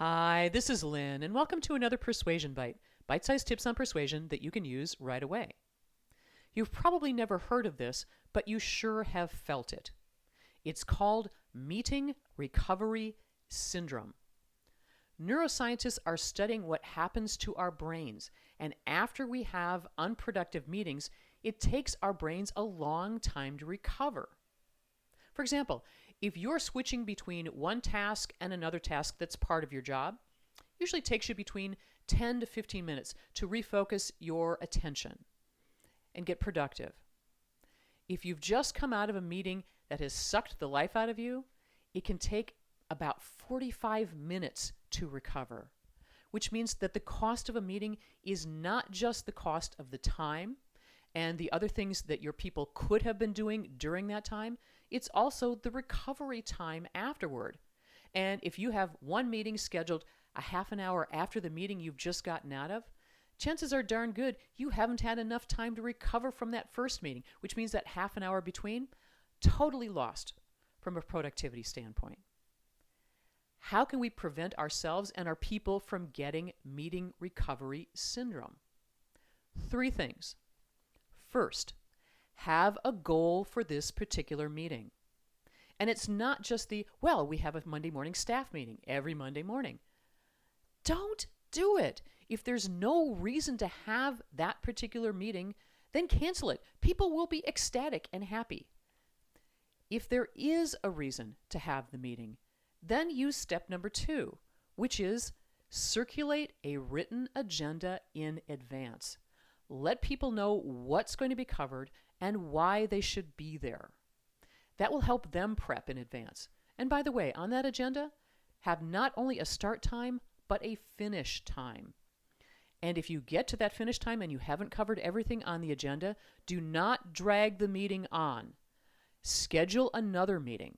Hi, this is Lynn, and welcome to another Persuasion Byte, bite-sized tips on persuasion that you can use right away. You've probably never heard of this, but you sure have felt it. It's called meeting recovery syndrome. Neuroscientists are studying what happens to our brains, and after we have unproductive meetings, it takes our brains a long time to recover. For example, if you're switching between one task and another task that's part of your job, it usually takes you between 10 to 15 minutes to refocus your attention and get productive. If you've just come out of a meeting that has sucked the life out of you, it can take about 45 minutes to recover, which means that the cost of a meeting is not just the cost of the time and the other things that your people could have been doing during that time. It's also the recovery time afterward. And if you have one meeting scheduled a half an hour after the meeting you've just gotten out of, chances are darn good you haven't had enough time to recover from that first meeting, which means that half an hour between, totally lost from a productivity standpoint. How can we prevent ourselves and our people from getting meeting recovery syndrome? 3 things. First, have a goal for this particular meeting. And it's not just we have a Monday morning staff meeting every Monday morning. Don't do it. If there's no reason to have that particular meeting, then cancel it. People will be ecstatic and happy. If there is a reason to have the meeting, then use step number 2, which is circulate a written agenda in advance. Let people know what's going to be covered and why they should be there. That will help them prep in advance. And by the way, on that agenda, have not only a start time, but a finish time. And if you get to that finish time and you haven't covered everything on the agenda, do not drag the meeting on. Schedule another meeting,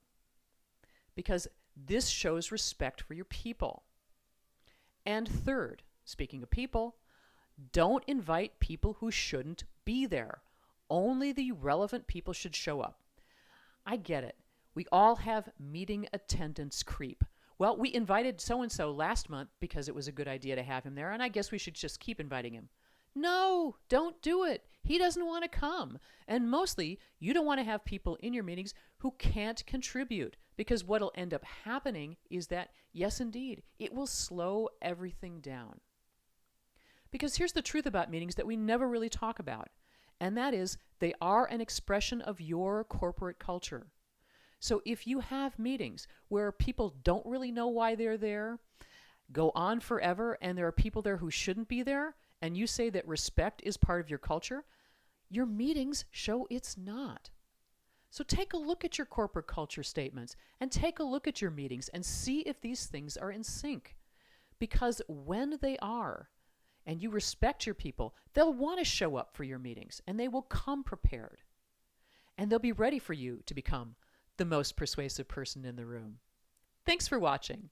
because this shows respect for your people. And third, speaking of people, don't invite people who shouldn't be there. Only the relevant people should show up. I get it. We all have meeting attendance creep. Well, we invited so-and-so last month because it was a good idea to have him there, and I guess we should just keep inviting him. No, don't do it. He doesn't want to come. And mostly, you don't want to have people in your meetings who can't contribute, because what will end up happening is that, yes, indeed, it will slow everything down. Because here's the truth about meetings that we never really talk about, and that is they are an expression of your corporate culture. So if you have meetings where people don't really know why they're there, go on forever, and there are people there who shouldn't be there, and you say that respect is part of your culture, your meetings show it's not. So take a look at your corporate culture statements and take a look at your meetings and see if these things are in sync. Because when they are, and you respect your people, they'll want to show up for your meetings, and they will come prepared. And they'll be ready for you to become the most persuasive person in the room. Thanks for watching.